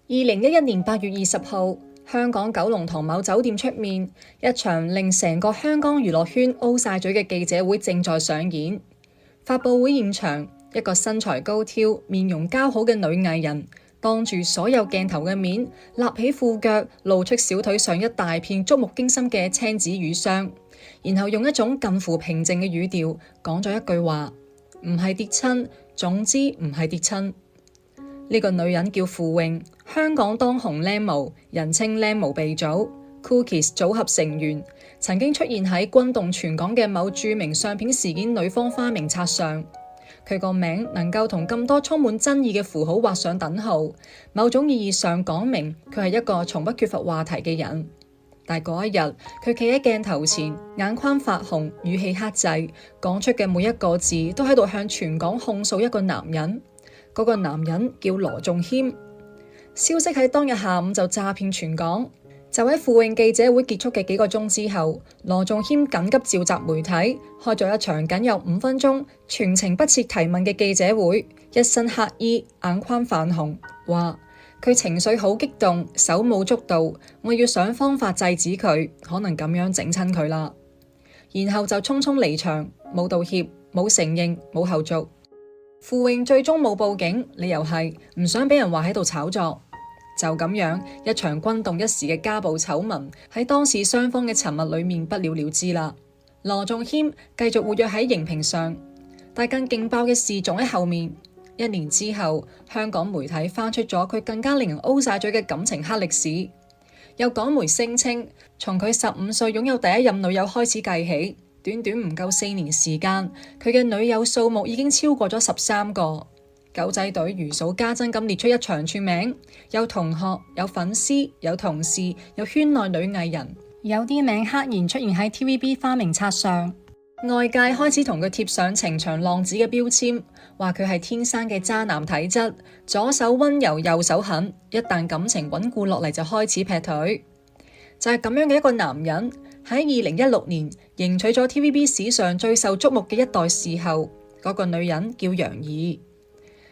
2011年8月20號，香港九龍塘某酒店出面，一場令成個香港娛樂圈 O 晒嘴嘅記者會正在上演。發佈會現場，一個身材高挑、面容姣好嘅女藝人，當住所有鏡頭嘅面，立起褲腳，露出小腿上一大片觸目驚心嘅青紫乳霜，然後用一種近乎平靜嘅語調講咗一句話：唔係跌親，總之唔係跌親。呢個女人叫傅穎，香港當紅靚模，人稱靚模鼻祖 Cookies 組合成員，曾經出現喺轟動全港嘅某著名相片事件女方花名冊上。佢個名能夠同咁多充滿爭議嘅符號畫上等號，某種意義上講明佢係一個從不缺乏話題嘅人。但嗰一日，佢企喺鏡頭前，眼眶發紅，語氣克制，講出嘅每一個字都喺度向全港控訴一個男人。嗰個男人叫羅仲謙。消息喺當日下午就詐騙全港。就喺傅穎記者會結束嘅幾個鐘之後，羅仲謙緊急召集媒體，開咗一場僅有5分鐘、全程不設提問嘅記者會，一身黑衣，眼眶泛紅，話佢情緒好激動，手舞足蹈，我要想方法制止佢，可能咁樣整親佢啦。然後就匆匆離場，冇道歉，冇承認，冇後續。傅穎最終冇報警，理由係唔想俾人話喺度炒作。就咁樣，一場轟動一時嘅家暴醜聞喺當事雙方嘅沉默裏面不了了之啦。羅仲謙繼續活躍喺熒屏上，但更勁爆嘅事仲喺後面。1年之後，香港媒體翻出咗佢更加令人 O 晒嘴嘅感情黑歷史。有港媒聲稱，從佢15歲擁有第一任女友開始計起，短短唔夠4年時間，佢嘅女友數目已經超過咗13個。狗仔隊如數家珍咁列出一長串名，有同學，有粉絲，有同事，有圈內女藝人，有啲名赫然出現喺 TVB 花名冊上。外界開始同佢貼上情場浪子嘅標籤，話佢係天生嘅渣男體質，左手溫柔，右手狠，一旦感情穩固落嚟就開始劈腿。就係咁樣嘅一個男人，喺2016年迎娶咗 TVB 史上最受矚目嘅一代視后，嗰個女人叫楊怡。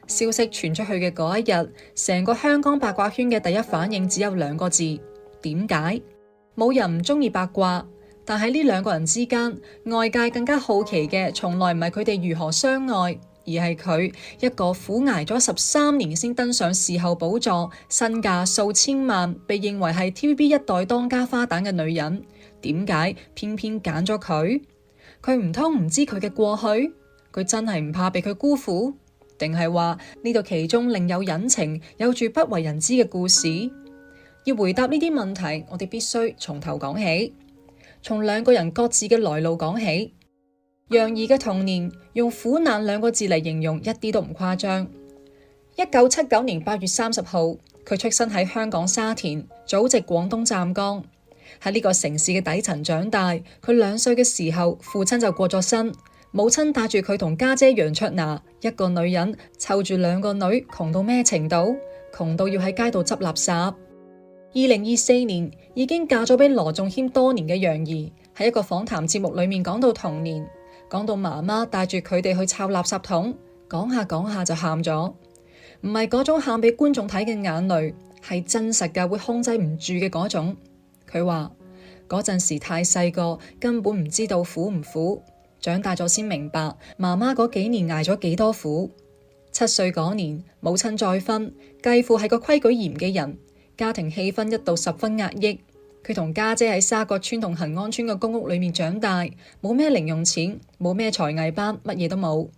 消息傳出去嘅嗰一日，成個香港八卦圈嘅第一反應只有2個字：點解？冇人唔中意八卦，但喺呢2個人之間，外界更加好奇嘅，從來唔係佢哋如何相愛，而係佢一個苦捱咗13年先登上視后寶座，身價數千萬，被認為係 TVB 一代當家花旦嘅女人，點解偏偏揀咗佢？佢唔通唔知佢嘅過去？佢真係唔怕被佢辜負？定係話呢度其中另有隱情，有住不為人知嘅故事？要回答呢啲問題，我哋必須從頭講起，從2個人各自嘅來路講起。楊怡嘅童年用苦難2個字嚟形容，一啲都唔誇張。1979年8月30號，佢出生喺香港沙田，祖籍廣東湛江。喺呢個城市嘅底層長大，佢2歲嘅時候，父親就過咗身。母親帶住佢同家姐楊卓娜，一個女人湊住2個女，窮到咩程度？窮到要喺街度執垃圾。2024年已經嫁咗俾羅仲謙多年嘅楊怡，喺一個訪談節目裏面講到童年，講到媽媽帶住佢哋去摷垃圾桶，講下講下就喊咗，唔係嗰種喊俾觀眾睇嘅眼淚，係真實嘅會控制唔住嘅嗰種。佢話嗰陣時太細個，根本唔知道苦唔苦。長大咗先明白，媽媽嗰幾年捱咗幾多苦。7歲嗰年，母親再婚，繼父係個規矩嚴嘅人，家庭氣氛一度十分壓抑。佢同家姐喺沙角村同恆安村嘅公屋裏面長大，冇咩零用錢，冇咩才藝班，乜嘢都冇。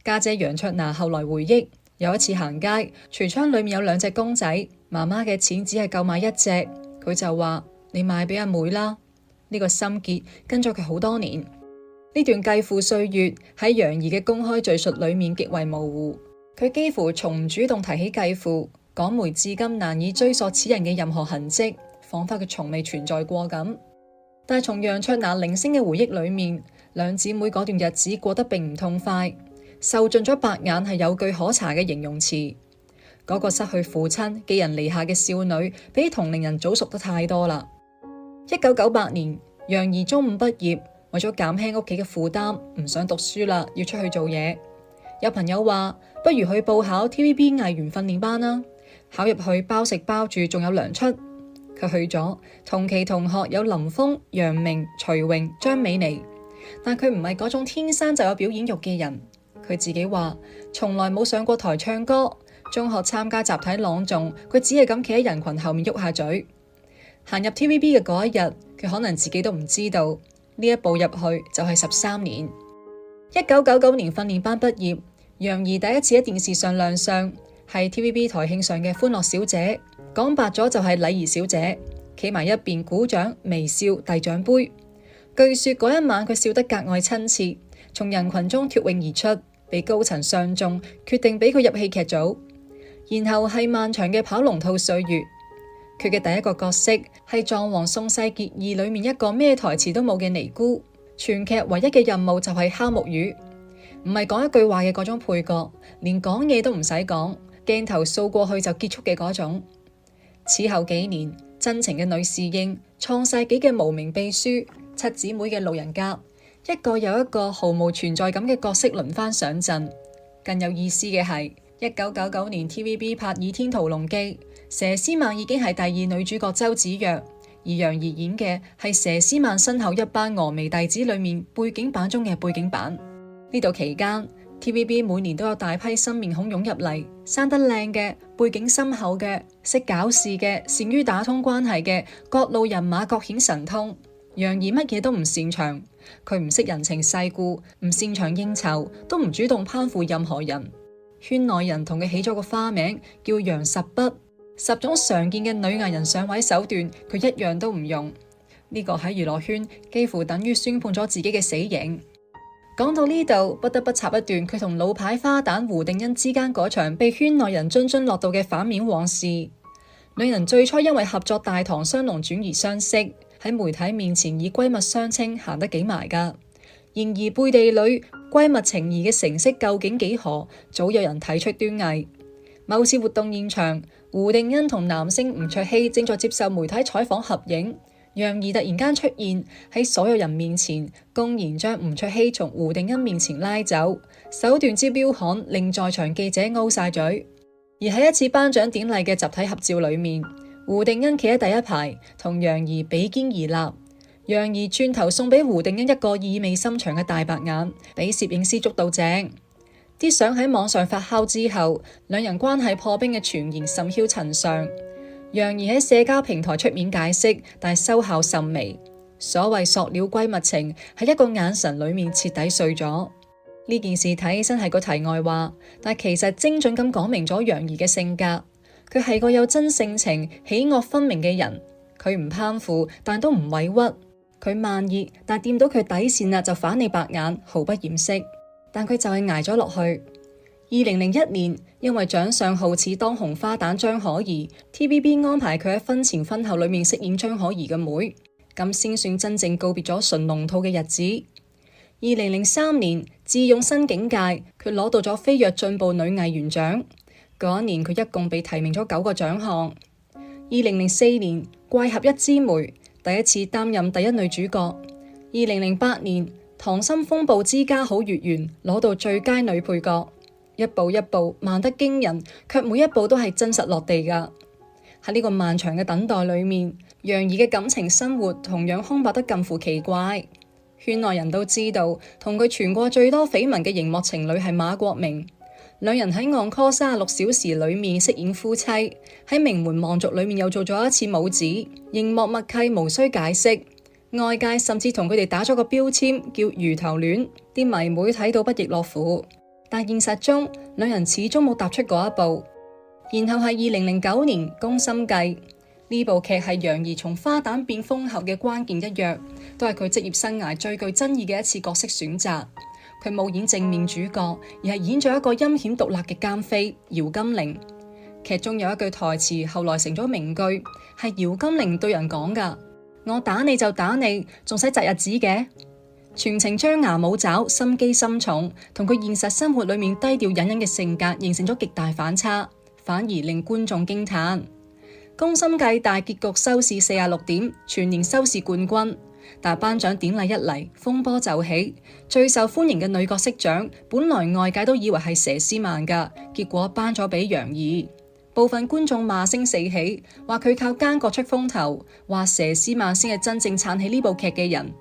家姐楊卓娜後來回憶，有一次行街，櫥窗裏面有2隻公仔，媽媽嘅錢只係夠買1隻，佢就話：你買俾阿妹啦。呢個心結跟咗佢好多年。呢段繼父歲月喺楊怡嘅公開敘述裏面極為模糊，佢幾乎從唔主動提起繼父，港媒至今難以追溯此人嘅任何痕跡，仿佛佢從未存在過咁。但係從楊卓娜零星嘅回憶裏面，2姊妹嗰段日子過得並唔痛快，受盡咗白眼係有據可查嘅形容詞。嗰個失去父親寄人籬下嘅少女，比同齡人早熟得太多啦。1998年，楊怡中五畢業。為咗減輕屋企嘅負擔，唔想讀書啦，要出去做嘢。有朋友話，不如去報考 TVB 藝員訓練班啦。考入去包食包住，仲有糧出。佢去咗，同期同學有林峰、楊明、徐榮、張美妮，但佢唔係嗰種天生就有表演欲嘅人。佢自己話從來冇上過台唱歌，中學參加集體朗誦，佢只係咁企喺人群後面喐下嘴。行入 TVB 嘅嗰一日，佢可能自己都唔知道呢一步入去就係13年。1999年訓練班畢業，楊怡第一次喺電視上亮相，係 TVB 台慶上嘅歡樂小姐，講白咗就係禮儀小姐，企埋一邊鼓掌微笑遞獎杯。據說嗰一晚佢笑得格外親切，從人群中脫穎而出，被高層相中，決定俾佢入戲劇組。然後係漫長嘅跑龍套歲月。佢嘅第一個角色係《狀王宋世傑二》裏面一個咩台詞都冇嘅尼姑，全劇唯一嘅任務就係敲木魚，唔係講一句話嘅嗰種配角，連講嘢都唔使講，鏡頭掃過去就結束嘅嗰種。此後幾年，真情嘅女侍應、創世紀嘅無名秘書、七姊妹嘅路人甲，一個又一個毫無存在感嘅角色輪番上陣。更有意思嘅係1999年 TVB 拍《倚天屠龍記》，佘詩曼已經係第二女主角周芷若，而楊怡演嘅係佘詩曼身後一班峨眉弟子裏面背景板中嘅背景板。呢度期間 TVB 每年都有大批新面孔湧入嚟，生得靚嘅、背景深厚嘅、識搞事嘅、善於打通關係嘅，各路人馬各顯神通。楊怡乜嘢都唔擅長，佢唔識人情世故，唔擅長應酬，都唔主動攀附任何人。圈內人同佢起咗個花名叫楊十不，10種常見嘅女藝人上位手段，佢一樣都唔用。呢個喺娛樂圈幾乎等於宣判咗自己嘅死刑。講到呢度，不得不插一段佢同老牌花旦胡定欣之間嗰場被圈內人津津樂道嘅反面往事。兩人最初因為合作《大唐雙龍傳》而相識，喺媒體面前以閨蜜相稱，行得幾埋㗎。然而背地裏閨蜜情誼嘅成色究竟幾何，早有人睇出端倪。某次活動現場，胡定欣同男星吳卓羲正在接受媒體採訪合影，楊怡突然間出現喺所有人面前，公然將吳卓羲從胡定欣面前拉走，手段之彪悍令在場記者 O 晒嘴。而喺一次頒獎典禮嘅集體合照裏面，胡定欣企喺第一排，同楊怡比肩而立。楊怡轉頭送俾胡定欣一個意味深長嘅大白眼，俾攝影師捉到正。啲相喺網上發酵之後，兩人關係破冰嘅傳言甚囂塵上。楊怡喺社交平台出面解釋，但收效甚微。所謂塑料閨蜜情，喺一個眼神裏面徹底碎咗。呢件事睇起身係個題外話，但其實精準咁講明咗楊怡嘅性格。佢係個有真性情、喜惡分明嘅人。佢唔攀附，但都唔委屈。佢慢熱，但掂到佢底線啦就反你白眼，毫不掩飾。但佢就係捱咗落去。2001年，因為長相好似當紅花旦張可頤 ，TVB 安排佢喺婚前婚後裏面飾演張可頤嘅妹，咁先算真正告別咗純龍套嘅日子。2003年，智勇新境界，佢攞到咗飛躍進步女藝員獎。嗰一年佢一共被提名咗9個獎項。2004年，怪俠一枝梅，第一次擔任第一女主角。2008年，溏心風暴之家好月圓，攞到最佳女配角。一步一步慢得驚人，卻每一步都係真實落地㗎。喺呢個漫長嘅等待裏面，楊怡嘅感情生活同樣空白得近乎奇怪。圈內人都知道，同佢傳過最多緋聞嘅熒幕情侶係馬國明，兩人喺《On Call 36小時》裏面飾演夫妻，喺《名門望族》裏面又做咗一次母子，熒幕默契無需解釋。外界甚至同佢哋打咗個標籤叫魚頭戀，啲迷妹睇到不亦樂乎。但現實中，兩人始終冇踏出嗰一步。然後係2009年《宮心計》，呢部劇係楊怡從花旦變封后嘅關鍵一躍，都係佢職業生涯最具爭議嘅一次角色選擇。佢冇演正面主角，而係演咗一個陰險毒辣嘅奸妃姚金玲。劇中有一句台詞後來成咗名句，係姚金玲對人講㗎：我打你就打你，仲使擇日子嘅？全程張牙舞爪，心機深重，同佢現實生活裏面低調隱忍嘅性格形成咗極大反差，反而令觀眾驚嘆。宮心計大結局收視46點，全年收視冠軍。但頒獎典禮一嚟，風波就起，最受歡迎嘅女角色獎，本來外界都以為係佘詩曼㗎，結果頒咗俾楊怡。部分觀眾罵聲四起，話佢靠奸角出風頭，話佘詩曼先係真正撐起呢部劇嘅人。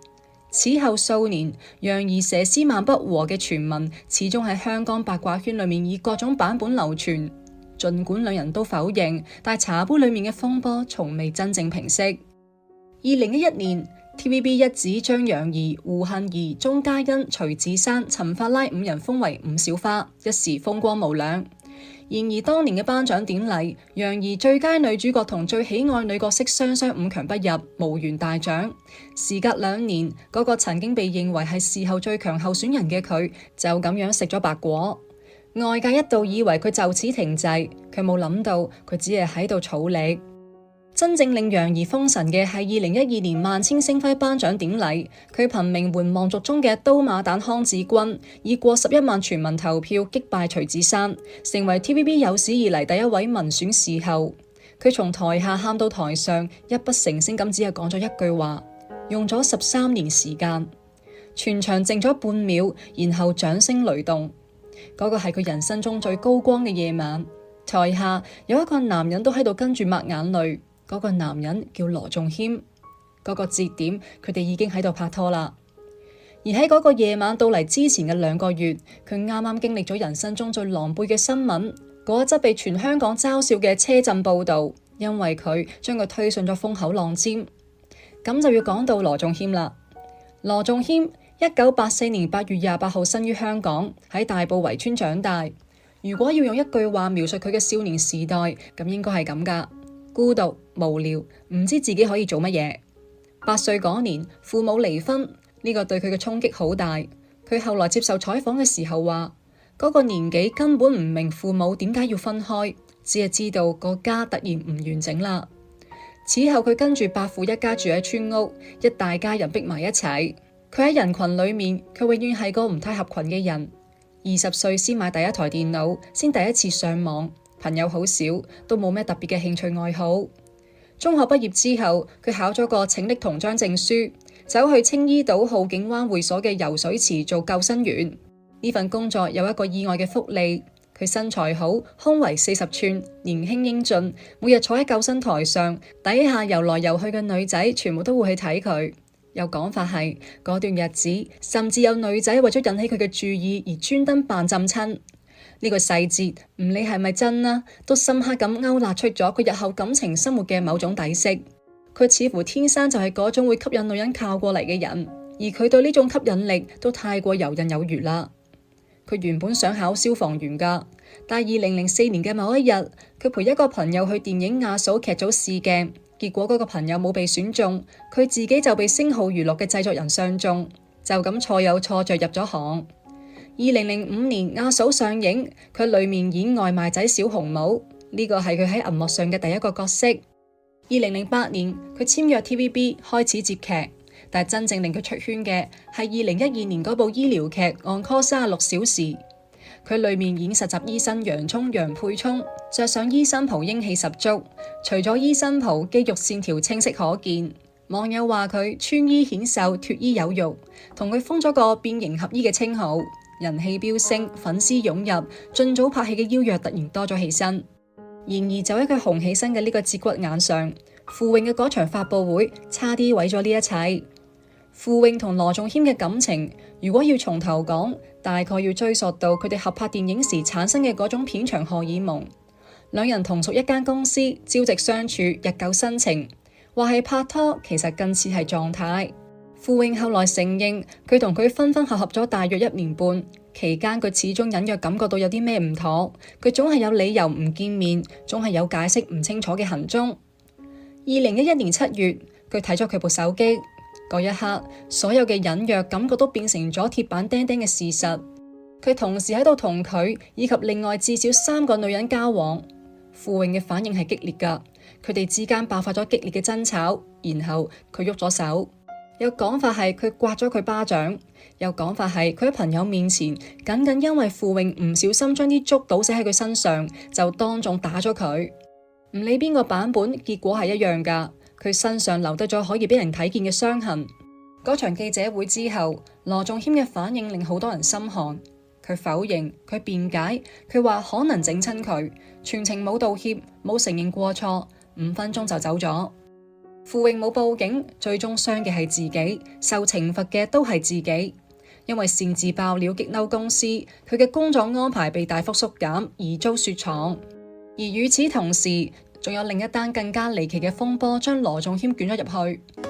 此後數年，楊怡佘詩曼不和嘅傳聞始終喺香港八卦圈裏面以各種版本流傳。儘管兩人都否認，但茶杯裏面嘅風波從未真正平息。2011年 TVB 一指將楊怡、胡杏兒、鐘嘉欣、徐子珊、陳法拉五人封為五小花，一時風光無兩。然而當年嘅頒獎典禮，楊怡最佳女主角同最喜愛女角色雙雙五強不入，無緣大獎。時隔2年，嗰個曾經被認為係事後最強候選人嘅佢，就咁樣食咗白果。外界一度以為佢就此停滯，佢冇諗到佢只係喺度儲力。真正令楊怡封神嘅係2012年萬千星輝頒獎典禮，佢憑名門望族中嘅刀馬旦康子君，以過11萬全民投票擊敗徐子珊，成為 TVB 有史以嚟第一位民選視后。佢從台下喊到台上，泣不成聲咁只係講咗一句話，用咗13年時間。全場靜咗半秒，然後掌聲雷動。嗰個係佢人生中最高光嘅夜晚，台下有一個男人都喺度跟住抹眼淚。嗰個男人叫羅仲謙，嗰個節點佢哋已經喺度拍拖啦。而喺嗰個夜晚到嚟之前嘅2個月，佢啱啱經歷咗人生中最狼狽嘅新聞，嗰一則被全香港嘲笑嘅車震報道，因為佢將佢推上咗風口浪尖。咁就要講到羅仲謙啦。羅仲謙1984年8月28號生於香港，喺大埔圍村長大。如果要用一句話描述佢嘅少年時代，咁應該係咁噶。孤獨無聊，唔知自己可以做乜嘢。8歲嗰年，父母離婚，呢個對佢嘅衝擊好大。佢後來接受採訪嘅時候話，嗰個年紀根本唔明父母點解要分開，只係知道個家突然唔完整啦。此後佢跟住伯父一家住喺村屋，一大家人逼埋一齊。佢喺人群裏面，佢永遠係個唔太合群嘅人。20歲先買第一台電腦，先第一次上網。朋友好少，都冇咩特別嘅興趣愛好。中學畢業之後，佢考咗個拯溺銅章證書，走去青衣島浩景灣會所嘅游水池做救生員。呢份工作有一個意外嘅福利，佢身材好，胸圍40寸，年輕英俊，每日坐喺救生台上，底下游來游去嘅女仔全部都會去睇佢。有講法係嗰段日子，甚至有女仔為咗引起佢嘅注意而專登扮浸親。呢個細節唔理係咪真啦，都深刻咁勾勒出咗佢日後感情生活嘅某種底色。佢似乎天生就係嗰種會吸引女人靠過嚟嘅人，而佢對呢種吸引力都太過游刃有餘啦。佢原本想考消防員噶，但係2004年嘅某一日，佢陪一個朋友去電影亞數劇組試鏡，結果嗰個朋友冇被選中，佢自己就被星號娛樂嘅製作人相中，就咁錯有錯着入咗行。2005年亞數上映，佢裏面演外賣仔小紅帽，呢個係佢喺銀幕上嘅第一個角色。2008年佢簽約 TVB 開始接劇，但係真正令佢出圈嘅係2012年嗰部醫療劇《On Call 36小時》，佢裏面演實習醫生楊沛聰，着上醫生袍英氣十足，除咗醫生袍肌肉線條清晰可見。網友話佢穿衣顯瘦，脫衣有肉，同佢封咗個變形俠醫嘅稱號。人氣飆升，粉絲湧入，盡早拍戲嘅邀約突然多咗起身。然而就喺佢紅起身嘅呢個節骨眼上，傅穎嘅嗰場發佈會差啲毀咗呢一切。傅穎同羅仲謙嘅感情，如果要從頭講，大概要追溯到佢哋合拍電影時產生嘅嗰種片場荷爾蒙。兩人同屬一間公司，朝夕相處，日久生情，話係拍拖，其實更似係狀態。傅穎後來承認，佢同佢分分合合咗大約1年半，期間佢始終隱約感覺到有啲咩唔妥，佢總係有理由唔見面，總係有解釋唔清楚嘅行蹤。2011年7月，佢睇咗佢部手機，嗰一刻，所有嘅隱約感覺都變成咗鐵板釘釘嘅事實。佢同時喺度同佢以及另外至少3個女人交往。傅穎嘅反應係激烈㗎，佢哋之間爆發咗激烈嘅爭吵，然後佢喐咗手。有講法係佢刮咗佢巴掌，有講法係佢喺朋友面前僅因為傅穎唔小心將啲粥倒瀉喺佢身上，就當眾打咗佢。唔理邊個版本，結果係一樣㗎。佢身上留低咗可以俾人睇見嘅傷痕。嗰場記者會之後，羅仲謙嘅反應令好多人心寒。佢否認，佢辯解，佢話可能整親佢，全程冇道歉，冇承認過錯，5分鐘就走咗。傅穎冇報警，最終傷嘅係自己，受懲罰嘅都係自己，因為擅自爆料激嬲公司，佢嘅工作安排被大幅縮減而遭雪藏。而與此同時，仲有另一單更加離奇嘅風波將羅仲謙捲咗入去。